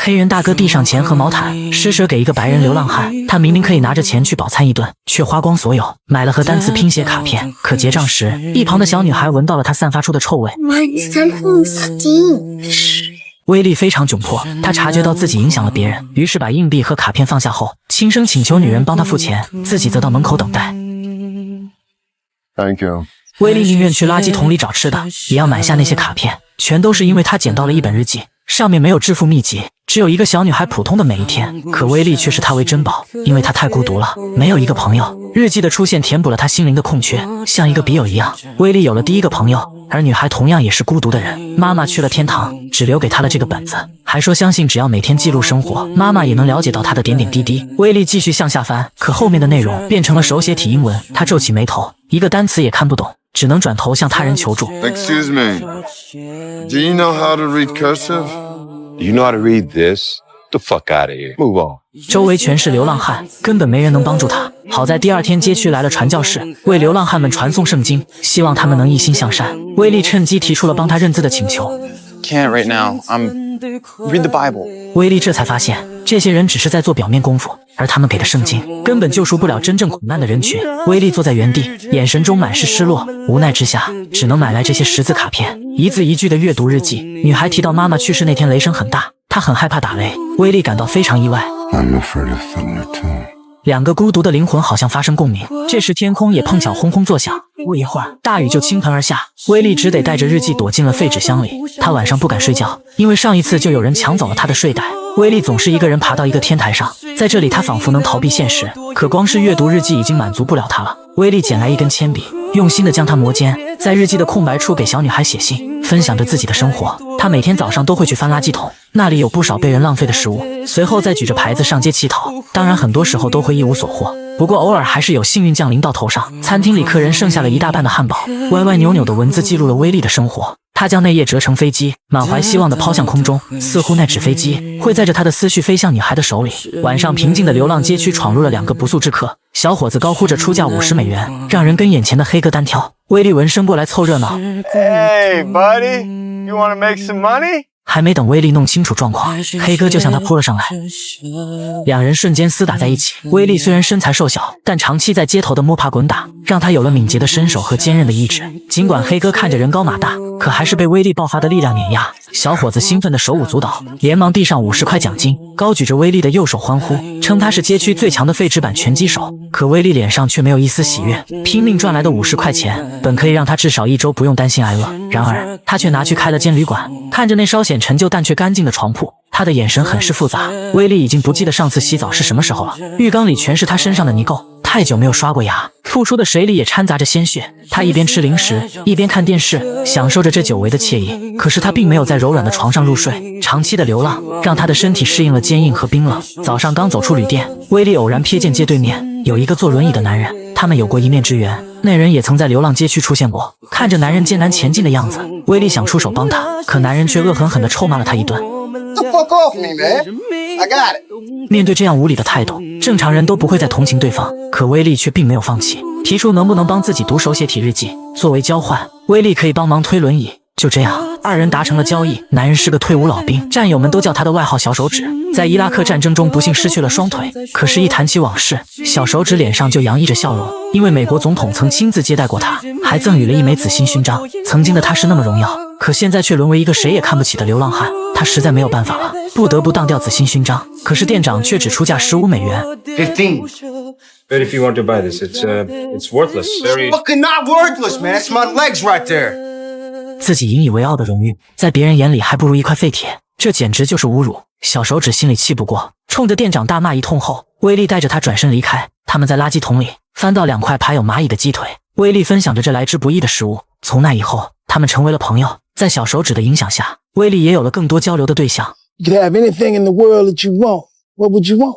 黑人大哥递上钱和毛毯，施舍给一个白人流浪汉。他明明可以拿着钱去饱餐一顿，却花光所有，买了和单词拼写卡片。可结账时，一旁的小女孩闻到了他散发出的臭味。Something stinks. 威利非常窘迫，他察觉到自己影响了别人，于是把硬币和卡片放下后，轻声请求女人帮他付钱，自己则到门口等待。Thank you. 威利宁愿去垃圾桶里找吃的，也要买下那些卡片，全都是因为他捡到了一本日记，上面没有致富秘籍，只有一个小女孩普通的每一天。可威利却视她为珍宝，因为他太孤独了，没有一个朋友。日记的出现填补了他心灵的空缺，像一个笔友一样，威利有了第一个朋友。而女孩同样也是孤独的人，妈妈去了天堂，只留给她了这个本子，还说相信只要每天记录生活，妈妈也能了解到她的点点滴滴。威利继续向下翻，可后面的内容变成了手写体英文，他皱起眉头，一个单词也看不懂，只能转头向他人求助。 Excuse me. Do you know how to read cursive? You know how to read this? The fuck out of here. Move on. 周围全是流浪汉，根本没人能帮助他。好在第二天街区来了传教士，为流浪汉们传颂圣经，希望他们能一心向善。威利趁机提出了帮他认字的请求。 Can't right now. Read the Bible. 威利这才发现，这些人只是在做表面功夫，而他们给的圣经根本救赎不了真正苦难的人群。威利坐在原地，眼神中满是失落，无奈之下，只能买来这些识字卡片，一字一句的阅读日记。女孩提到妈妈去世那天雷声很大，她很害怕打雷。威利感到非常意外。 I'm afraid of thunder too. 两个孤独的灵魂好像发生共鸣。这时天空也碰巧轰轰作响，不一会儿大雨就倾盆而下。威利只得带着日记躲进了废纸箱里。他晚上不敢睡觉，因为上一次就有人抢走了他的睡袋。威利总是一个人爬到一个天台上，在这里他仿佛能逃避现实，可光是阅读日记已经满足不了他了。威利捡来一根铅笔，用心地将它磨尖，在日记的空白处给小女孩写信，分享着自己的生活。他每天早上都会去翻垃圾桶，那里有不少被人浪费的食物，随后再举着牌子上街乞讨。当然很多时候都会一无所获，不过偶尔还是有幸运降临到头上。餐厅里客人剩下了一大半的汉堡，歪歪扭扭的文字记录了威利的生活。他将那页折成飞机，满怀希望地抛向空中，似乎那纸飞机会载着他的思绪飞向女孩的手里。晚上平静的流浪街区闯入了两个不速之客，小伙子高呼着出价50美元，让人跟眼前的黑哥单挑。威利闻声过来凑热闹。 Hey, buddy. You want to make some money? 还没等威利弄清楚状况，黑哥就向他扑了上来，两人瞬间厮打在一起。威利虽然身材瘦小，但长期在街头的摸爬滚打，让他有了敏捷的身手和坚韧的意志。尽管黑哥看着人高马大，可还是被威利爆发的力量碾压。小伙子兴奋的手舞足蹈，连忙递上50块奖金，高举着威利的右手欢呼，称他是街区最强的废纸板拳击手。可威利脸上却没有一丝喜悦，拼命赚来的50块钱本可以让他至少1周不用担心挨饿，然而他却拿去开了间旅馆。看着那稍显陈旧但却干净的床铺，他的眼神很是复杂。威利已经不记得上次洗澡是什么时候了，浴缸里全是他身上的泥垢，太久没有刷过牙，吐出的水里也掺杂着鲜血。他一边吃零食一边看电视，享受着这久违的惬意。可是他并没有在柔软的床上入睡，长期的流浪让他的身体适应了坚硬和冰冷。早上刚走出旅店，威利偶然瞥见街对面有一个坐轮椅的男人，他们有过一面之缘。那人也曾在流浪街区出现过。看着男人艰难前进的样子，威利想出手帮他，可男人却恶狠狠地臭骂了他一顿。 Get the fuck off me, man. I got it. 面对这样无理的态度，正常人都不会再同情对方，可威利却并没有放弃，提出能不能帮自己读手写体日记，作为交换，威利可以帮忙推轮椅。就这样，二人达成了交易。男人是个退伍老兵，战友们都叫他的外号小手指。在伊拉克战争中不幸失去了双腿，可是一谈起往事，小手指脸上就洋溢着笑容，因为美国总统曾亲自接待过他，还赠予了一枚紫心勋章。曾经的他是那么荣耀，可现在却沦为一个谁也看不起的流浪汉。他实在没有办法了，不得不当掉紫心勋章。可是店长却只出价15美元。 15. But if you want to buy this, it's worthless. Very. Fucking not worthless, man. It's my legs right there. 自己引以为傲的荣誉，在别人眼里还不如一块废铁，这简直就是侮辱。小手指心里气不过，冲着店长大骂一通后，威利带着他转身离开。他们在垃圾桶里翻到2块爬有蚂蚁的鸡腿，威利分享着这来之不易的食物。从那以后，他们成为了朋友。在小手指的影响下，威利也有了更多交流的对象。 You could have anything in the world that you want. What would you want?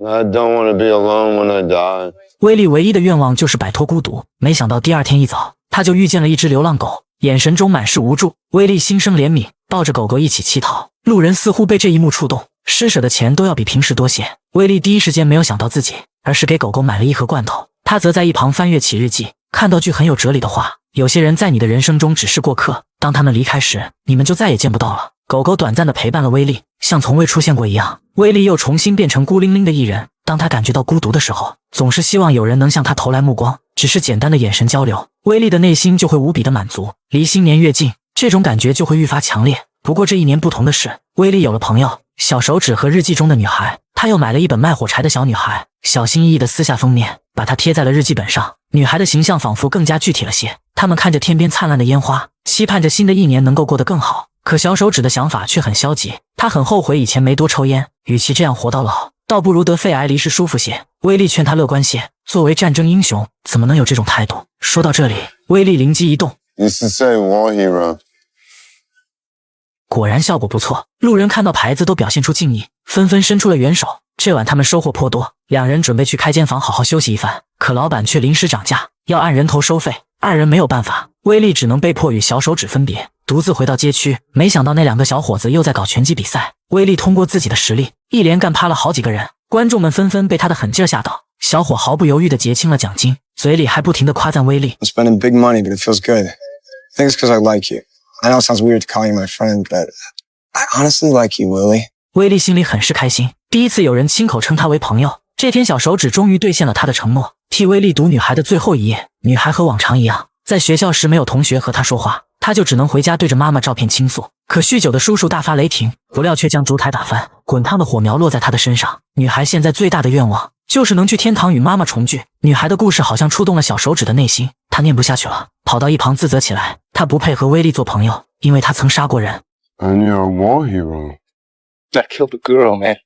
I don't want to be alone when I die. 威利唯一的愿望就是摆脱孤独。没想到第二天一早，他就遇见了一只流浪狗，眼神中满是无助。威利心生怜悯，抱着狗狗一起乞讨。路人似乎被这一幕触动，施舍的钱都要比平时多些。威利第一时间没有想到自己，而是给狗狗买了一盒罐头。他则在一旁翻阅起日记，看到句很有哲理的话：有些人在你的人生中只是过客，当他们离开时，你们就再也见不到了。狗狗短暂的陪伴了威利，像从未出现过一样。威利又重新变成孤零零的一人。当他感觉到孤独的时候，总是希望有人能向他投来目光，只是简单的眼神交流，威利的内心就会无比的满足。离新年越近，这种感觉就会愈发强烈。不过这一年不同的是，威利有了朋友，小手指和日记中的女孩。他又买了一本卖火柴的小女孩，小心翼翼地撕下封面，把它贴在了日记本上。女孩的形象仿佛更加具体了些。他们看着天边灿烂的烟花，期盼着新的一年能够过得更好。可小手指的想法却很消极，他很后悔以前没多抽烟，与其这样活到老，倒不如得肺癌离世舒服些。威利劝他乐观些，作为战争英雄，怎么能有这种态度？说到这里，威利灵机一动 Used to say war hero. 果然效果不错，路人看到牌子都表现出敬意，纷纷伸出了援手。这晚他们收获颇多，两人准备去开间房好好休息一番，可老板却临时涨价，要按人头收费。二人没有办法，威利只能被迫与小手指分别，独自回到街区。没想到那两个小伙子又在搞拳击比赛，威利通过自己的实力，一连干趴了好几个人，观众们纷纷被他的狠劲吓到。小伙毫不犹豫地结清了奖金，嘴里还不停地夸赞威利。 I'm spending big money, but it feels good. I think it's because I like you. I know it sounds weird to call you my friend, but I honestly like you, Willie. 威利心里很是开心，第一次有人亲口称他为朋友。这天小手指终于兑现了他的承诺，替威利读女孩的最后一页。女孩和往常一样，在学校时没有同学和他说话，他就只能回家对着妈妈照片倾诉。可酗酒的叔叔大发雷霆，不料却将烛台打翻，滚烫的火苗落在他的身上。女孩现在最大的愿望就是能去天堂与妈妈重聚。女孩的故事好像触动了小手指的内心，他念不下去了，跑到一旁自责起来。他不配和威利做朋友，因为他曾杀过人。 And you're a war hero. I killed a girl, man.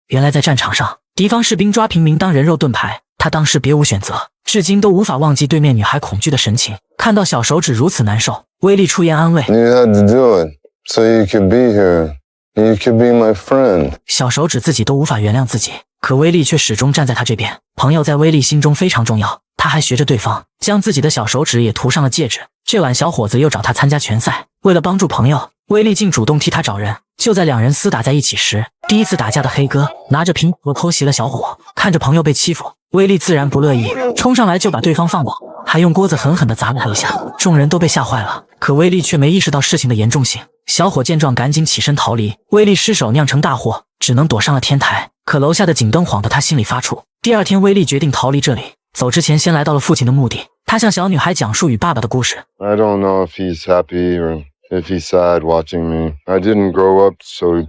原来在战场上，敌方士兵抓平民当人肉盾牌，他当时别无选择，至今都无法忘记对面女孩恐惧的神情。看到小手指如此难受，威利出言安慰 You had to do it so you could be here. You could be my friend. 小手指自己都无法原谅自己，可威利却始终站在他这边。朋友在威利心中非常重要，他还学着对方，将自己的小手指也涂上了戒指。这晚小伙子又找他参加拳赛，为了帮助朋友，威利竟主动替他找人。就在两人厮打在一起时，第一次打架的黑哥拿着苹果偷袭了小伙，看着朋友被欺负，威利自然不乐意，冲上来就把对方放倒，还用锅子狠狠地砸了他一下。众人都被吓坏了，可威利却没意识到事情的严重性。小伙见状赶紧起身逃离，威利失手酿成大祸，只能躲上了天台。可楼下的警灯晃得他心里发怵。第二天，威利决定逃离这里，走之前先来到了父亲的墓地。他向小女孩讲述与爸爸的故事。 I don't know if he's happy or if he's sad watching me. I didn't grow up so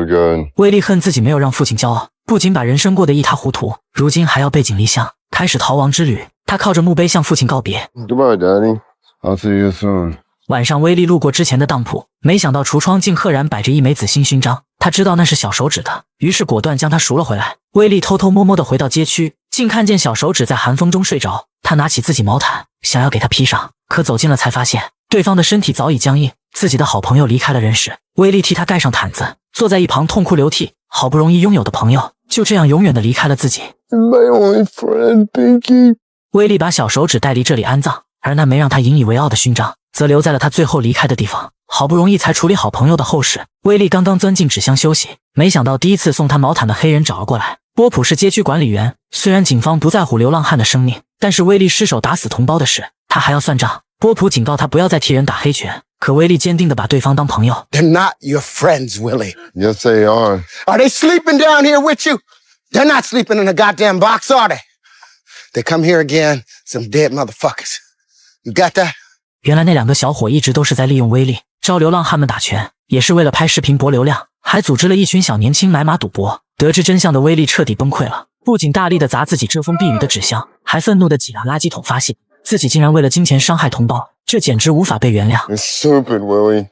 good. 威利恨自己没有让父亲骄傲，不仅把人生过得一塌糊涂，如今还要背井离乡，开始逃亡之旅。他靠着墓碑向父亲告别。 Goodbye, Daddy. I'll see you soon. 晚上，威利路过之前的当铺，没想到橱窗竟赫然摆着一枚紫心勋章。他知道那是小手指的，于是果断将它赎了回来。威利偷偷摸摸地回到街区，竟看见小手指在寒风中睡着。他拿起自己毛毯，想要给他披上，可走近了才发现对方的身体早已僵硬，自己的好朋友离开了人世。威利替他盖上毯子，坐在一旁痛哭流涕。好不容易拥有的朋友，就这样永远地离开了自己。 My only friend, Pinky. 威利把小手指带离这里安葬，而那枚让他引以为傲的勋章则留在了他最后离开的地方。好不容易才处理好朋友的后事，威利刚刚钻进纸箱休息，没想到第一次送他毛毯的黑人找了过来。波普是街区管理员，虽然警方不在乎流浪汉的生命，但是威利失手打死同胞的事，他还要算账。波普警告他不要再替人打黑拳，可威利坚定地把对方当朋友。 They're not your friends, Willie. Yes, they are. Are they sleeping down here with you? They're not sleeping in a goddamn box, are they? They come here again, some dead motherfuckers. You got that? 原来那两个小伙一直都是在利用威利招流浪汉们打拳，也是为了拍视频博流量，还组织了一群小年轻买马赌博。得知真相的威利彻底崩溃了，不仅大力地砸自己遮风避雨的纸箱，还愤怒地挤压垃圾桶发泄，自己竟然为了金钱伤害同胞，这简直无法被原谅。 You're stupid, Willie.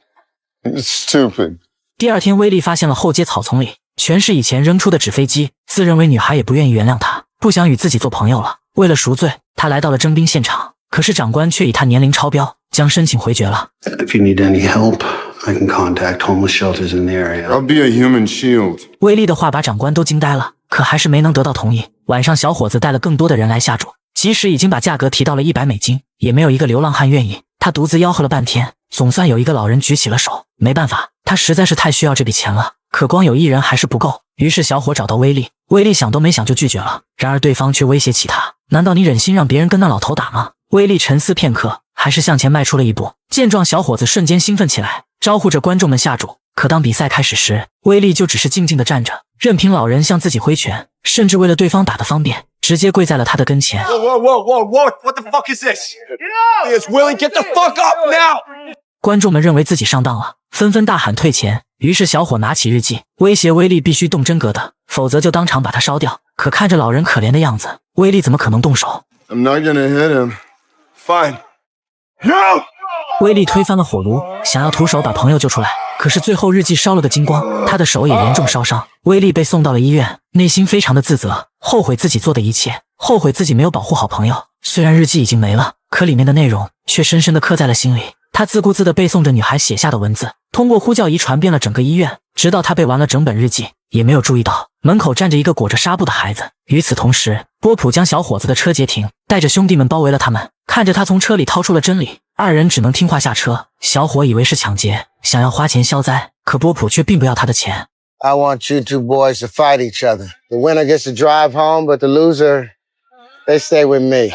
You're stupid. 第二天，威利发现了后街草丛里全是以前扔出的纸飞机，自认为女孩也不愿意原谅他，不想与自己做朋友了。为了赎罪，他来到了征兵现场，可是长官却以他年龄超标，将申请回绝了。 If you need any help, I can contact homeless shelters in the area. I'll be a human shield. 威利的话把长官都惊呆了，可还是没能得到同意。晚上，小伙子带了更多的人来下注，即使已经把价格提到了100美金，也没有一个流浪汉愿意。他独自吆喝了半天，总算有一个老人举起了手。没办法，他实在是太需要这笔钱了，可光有1人还是不够。于是小伙找到威利，威利想都没想就拒绝了。然而对方却威胁起他：“难道你忍心让别人跟那老头打吗？”威利沉思片刻，还是向前迈出了一步。见状，小伙子瞬间兴奋起来，招呼着观众们下注。可当比赛开始时，威利就只是静静地站着，任凭老人向自己挥拳，甚至为了对方打得方便，直接跪在了他的跟前。What the fuck is this? Yes, Willie, get the fuck up now! 观众们认为自己上当了，纷纷大喊退钱。于是小伙拿起日记，威胁威利必须动真格的，否则就当场把他烧掉。可看着老人可怜的样子，威利怎么可能动手？ I'm not gonna hit him. Fine. No! 威利推翻了火炉，想要徒手把朋友救出来，可是最后日记烧了个精光，他的手也严重烧伤。威利被送到了医院，内心非常的自责，后悔自己做的一切，后悔自己没有保护好朋友。虽然日记已经没了，可里面的内容却深深的刻在了心里。他自顾自地背诵着女孩写下的文字，通过呼叫仪传遍了整个医院，直到他背完了整本日记，也没有注意到门口站着一个裹着纱布的孩子。与此同时，波普将小伙子的车截停，带着兄弟们包围了他们。看着他从车里掏出了真理，二人只能听话下车。小伙以为是抢劫，想要花钱消灾，可波普却并不要他的钱。 I want you two boys to fight each other. The winner gets to drive home, but the loser, they stay with me.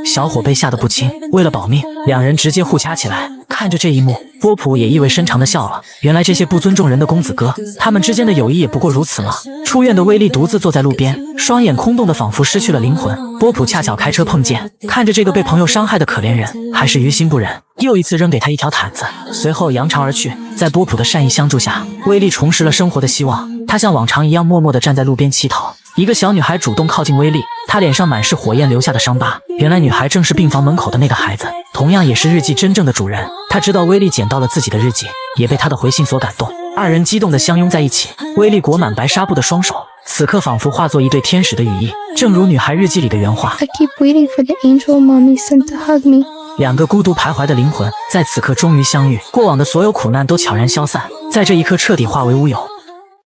小伙被吓得不轻，为了保命，两人直接互掐起来。看着这一幕，波普也意味深长地笑了。原来这些不尊重人的公子哥，他们之间的友谊也不过如此吗？出院的威利独自坐在路边，双眼空洞的仿佛失去了灵魂。波普恰巧开车碰见，看着这个被朋友伤害的可怜人，还是于心不忍，又一次扔给他一条毯子，随后扬长而去。在波普的善意相助下，威利重拾了生活的希望。他像往常一样默默地站在路边乞讨。一个小女孩主动靠近威利，她脸上满是火焰留下的伤疤。原来女孩正是病房门口的那个孩子，同样也是日记真正的主人。她知道威利捡到了自己的日记，也被他的回信所感动。二人激动地相拥在一起。威利裹满白纱布的双手，此刻仿佛化作一对天使的羽翼，正如女孩日记里的原话。 I keep waiting for the angel mommy sent to hug me. 两个孤独徘徊的灵魂在此刻终于相遇，过往的所有苦难都悄然消散，在这一刻彻底化为乌有。